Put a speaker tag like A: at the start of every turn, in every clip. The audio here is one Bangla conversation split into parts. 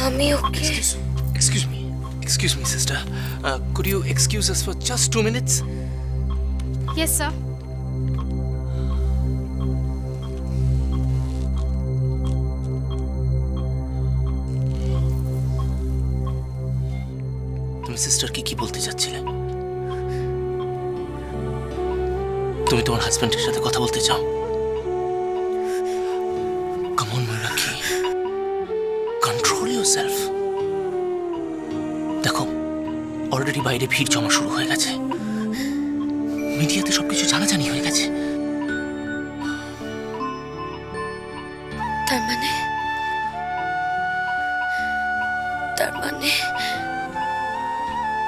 A: আমি ওকে
B: Excuse me, sister. Could you excuse us for just 2 minutes?
C: Yes, sir.
B: তুমি সিস্টারকে কি বলতে চাচ্ছিলে? তুমি তোমার হাজবেন্ডের সাথে কথা বলতে চাও? Come on, Meenakshi. Control yourself. দেখো, অলরেডি বাইরে ভিড় জমা শুরু হয়ে গেছে। মিডিয়াতে সবকিছু জানাজানি হয়ে গেছে।
A: তার মানে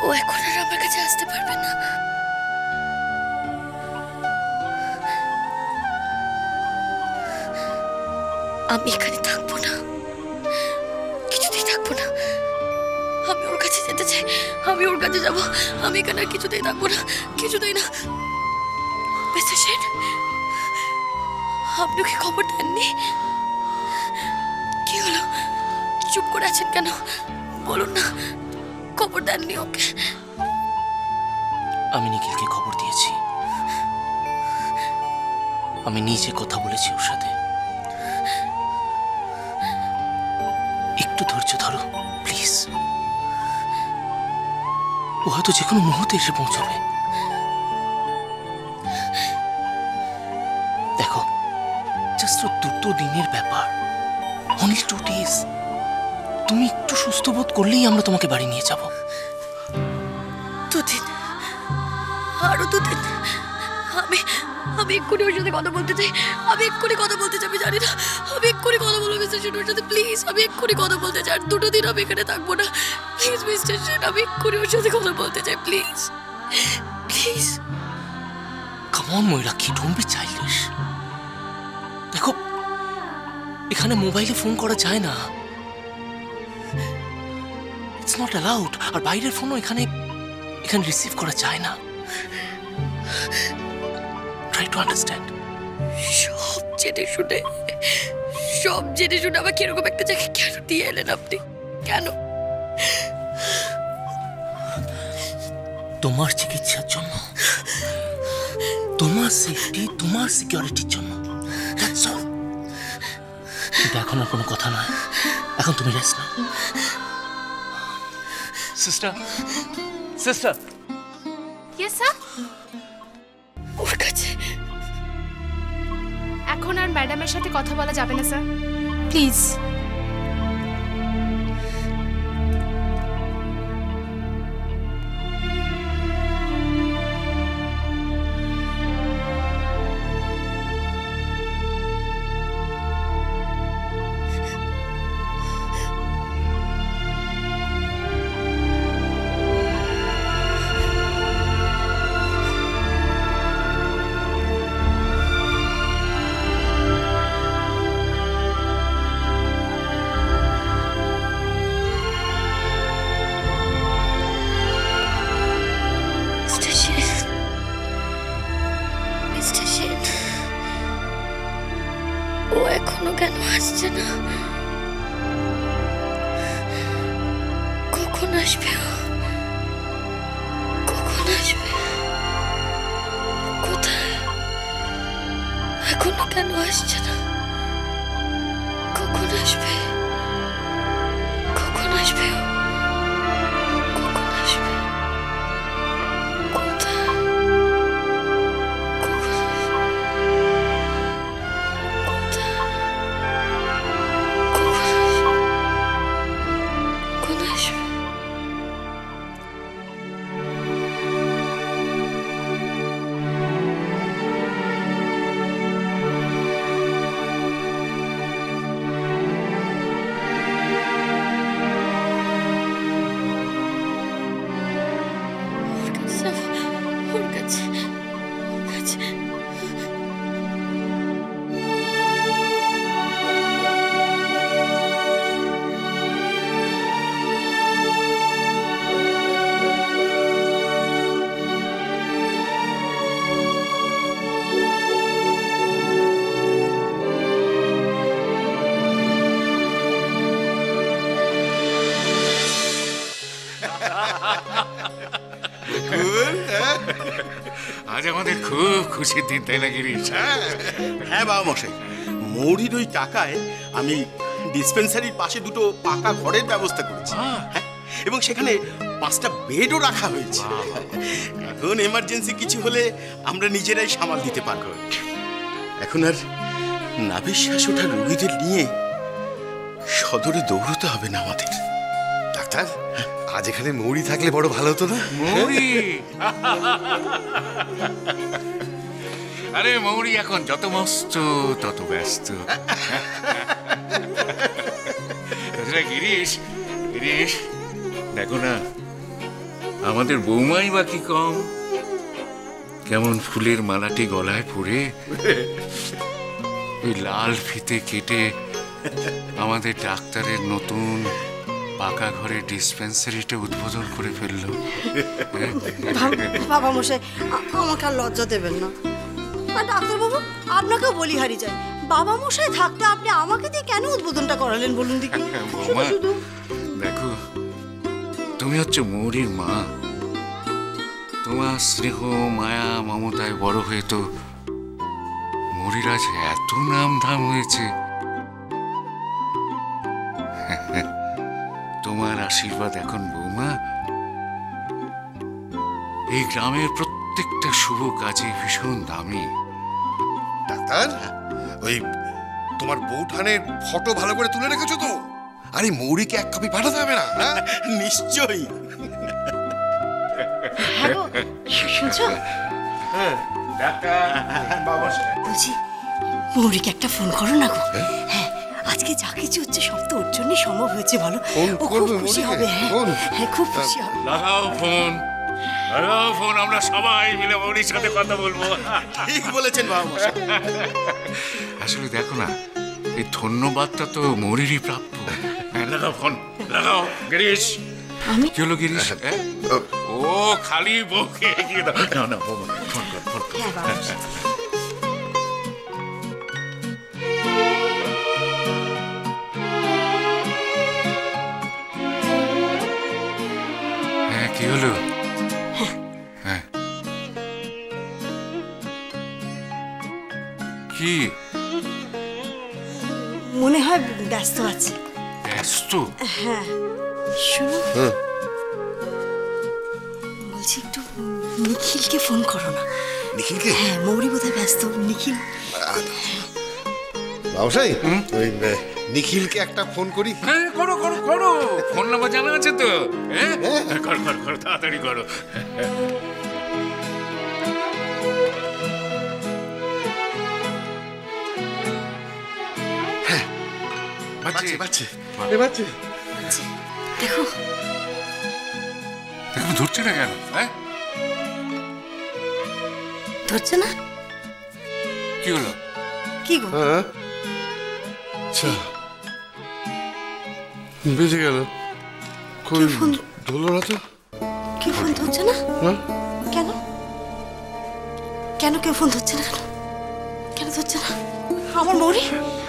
A: ও এখন আর আমার কাছে আসতে পারবে না। আমি এখানে থাকবো না, কিছুতেই থাকবো না। আমি ওর কাছে যেতে চাই, আমি ওর কাছে যাবো। আমি এখানে আর কিছুতেই থাকবো না, কিছুতেই না। মিস্টার সেন, আপনি ওকে খবর দেননি? কি হলো, চুপ করে আছেন কেন? বলুন না, খবর দেননি ওকে?
B: আমি নিখিলকে খবর দিয়েছি, আমি নিজে কথা বলেছি ওর সাথে। একটু ধৈর্য ধরো প্লিজ, ও হয়তো যে কোনো মুহূর্তে এসে পৌঁছবে। দেখো, জাস্ট 2 দিনের ব্যাপার, only 2 days। তুমি একটু সুস্থ বোধ করলেই আমরা তোমাকে বাড়ি নিয়ে যাব।
A: 2 দিন, আরো 2 দিন। আমি এক্ষুনি ওর সাথে কথা বলতে চাই, আমি এক্ষুনি কথা বলতে চাই। আমি জানি না, আমি এক্ষুনি কথা বলবো মিস্টার সেন ওর সাথে, প্লিজ। আমি এক্ষুনি কথা বলতে চাই, 2 দিন আমি এখানে থাকবো না। প্লিজ মিস্টার সেন, আমি এক্ষুনি ওর সাথে কথা বলতে চাই, please please.
B: Come on Mayurakshi, don't be childish. দেখো, এখানে মোবাইলে ফোন করা যায় না, ইটস নট অ্যালাউড। আর বাইরের ফোনও এখানে রিসিভ করা যায় না। Try to understand.
A: সব জেনে শুনে আমাকে এরকম একটা জায়গায় কেন দিয়ে এলেন আপনি? কেন?
B: তোমার চিকিৎসার জন্য, তোমার সেফটি, তোমার সিকিউরিটির জন্য। That's all. কিন্তু এখন আর কোনো কথা নয়, এখন তুমি রেস্ট নাও। সিস্টার।
C: Yes sir.
A: ওর কাছে
C: এখন আর ম্যাডামের সাথে কথা বলা যাবে না স্যার, প্লিজ।
A: ও এখনো কেন আসছে না? কখন আসবে ও? কখন আসবে? কোথায়? এখনো কেন আসছে না? কখন আসবে? কখন আসবে ও? কখন আসবে? কোথায়? কখন আসবে?
D: আমাদের খুব খুশির দিন, তাই না গিরিশ?
E: হ্যাঁ বাবা মশাই, মৌরির ওই টাকায় আমি ডিসপেন্সারির পাশে দুটো পাকা ঘরের ব্যবস্থা করেছি। হ্যাঁ, এবং সেখানে 5টা বেডও রাখা হয়েছে। এখন এমার্জেন্সি কিছু হলে আমরা নিজেরাই সামাল দিতে পারবো। এখন আর নাভিশ্বাস ওঠা রোগীদের নিয়ে সদরে দৌড়তে হবে না আমাদের।
F: ডাক্তার, আজ এখানে মৌরি থাকলে বড় ভালো হতো না?
D: মৌরি, আরে মৌরি এখন যত মস্ত তত ব্যস্ত। গিরিশ, গিরিশ, দেখো না আমাদের বৌমাই বা কি কম, কেমন ফুলের মালাটি গলায় পরে ওই লাল ফিতে কেটে আমাদের ডাক্তারের নতুন পাকা ঘরে ডিসপেন্সারিটা উদ্বোধন করে ফেললো।
G: বাবা মশাই, আমাকে আর লজ্জা দেবেন না। ডাক্তার বাবু, আপনাকেও বলি হারি যায়, বাবা মশাই থাকতে আপনি আমাকে দিয়ে কেন উদ্বোধনটা করালেন বলুন দেখি?
D: বৌমা, দেখো তুমি হচ্ছে মৌরির মা, তোমার স্নেহ মায়া মমতায় বড় হয়ে তো মৌরির আজ এত নাম ধাম হয়েছে। তোমার আশীর্বাদ এখন বৌমা এই গ্রামের প্রত্যেকটা শুভ কাজে ভীষণ দামি।
F: ডাক্তার, ওই তোমার বউঠানের ফটো ভালো করে তুলে রেখেছো তো? আরে মৌরিকে 1 কপি পাঠাতে হবে না?
E: নিশ্চয়ই।
G: হ্যাঁ গো, শুনছো?
E: বাবা মশাই,
G: বলছি মৌরিকে একটা ফোন করো না গো। হ্যাঁ, আজকে যা কিছু হচ্ছে সব তো ওর জন্যই সম্ভব হয়েছে বলো। ও খুব খুশি হবে। হ্যাঁ, খুব খুশি হবে।
D: লাগাও ফোন, লাগাও ফোন, আমরা সবাই মিলে মৌরির সাথে কথা বলবো।
E: ঠিক বলেছেন বাবা মশাই।
D: আসলে দেখো না, এই ধন্যবাদটা তো মৌরিরই প্রাপ্য। লাগাও ফোন, লাগাও। গিরিশ,
G: আমি
D: কি হলো গিরিশ? ও খালি বউকে এগিয়ে দাও। না না, ফোন কর, ফোন কর।
G: হ্যাঁ বাবা মশাই।
D: হ্যাঁ, কি হলো? হ্যাঁ, কি
G: মনে হয় ব্যস্ত আছে।
D: ব্যস্ত?
G: হ্যাঁ, শুনো, বলছি একটু নিখিলকে ফোন করো না।
F: নিখিলকে?
G: হ্যাঁ, মৌরি বোধহয় ব্যস্ত। নিখিল,
F: বাবুসাই, ওই নিখিলকে একটা ফোন করি।
D: হ্যাঁ, করো করো করো, ফোন নাম্বার জানা আছে তো? হ্যাঁ, করো করো করো, তাড়াতাড়ি করো।
F: বাচ্চে বাচ্চে
G: দেখো
D: দেখো, ধরছে না কেন? হ্যাঁ,
G: ধরছে না?
D: কি হলো?
G: কি গো?
F: আচ্ছা, বেঁচে গেল। কই
G: ফোন?
F: ধরলো না তো?
G: কেউ ফোন ধরছে না? কেন? কেন কেউ ফোন ধরছে না? কেন কেন ধরছে না? আমার মৌরি,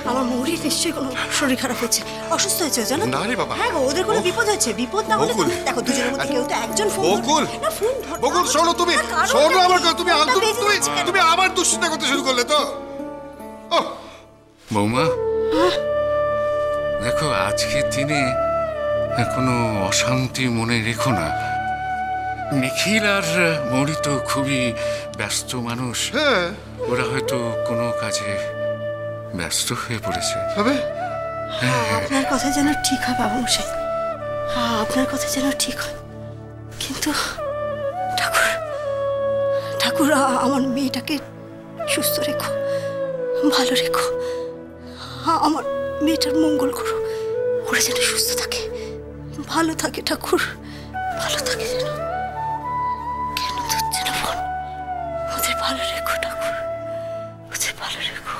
G: আমার মৌরির নিশ্চয়ই কোনো শরীর খারাপ হয়েছে, অসুস্থ হয়েছে, জানো?
F: না রে বাবা।
G: হ্যাঁ গো, ওদের কোনো বিপদ হয়েছে। বিপদ না হলে
F: বকুল।
G: দেখো, দুজনের মধ্যে কেউ তো একজন ফোন
F: বকুল,
G: না, ফোন ধর।
F: বকুল শোনো, তুমি
G: না, কারণ
F: শোনো
G: কি?
F: আমার কথা, তুমি
G: ফোনটা বেজে
F: তুমি
G: যাচ্ছে কেন?
F: তুমি আবার দুশ্চিন্তা করতে শুরু করলে তো? ও
D: বৌমা, দেখো আজকের দিনে কোনো অশান্তি মনে রেখো না। নিখিল আর মৌরি তো খুবই ব্যস্ত মানুষ,
F: হ্যাঁ,
D: ওরা হয়তো কোনো কাজে ব্যস্ত হয়ে পড়েছে।
F: হবে।
G: আপনার কথা যেন ঠিক হয় বাবু মশাই, আপনার কথা যেন ঠিক হয়। কিন্তু ঠাকুর, ঠাকুর, আমার মেয়েটাকে সুস্থ রেখো, ভালো রেখো। আমার মেয়েটার মঙ্গল করো, ওরা যেন সুস্থ থাকে, ভালো থাকে ঠাকুর, ভালো থাকে যেন। কেন ধরছে না ফোন? ওদের ভালো রেখো ঠাকুর, ওদের ভালো রেখো।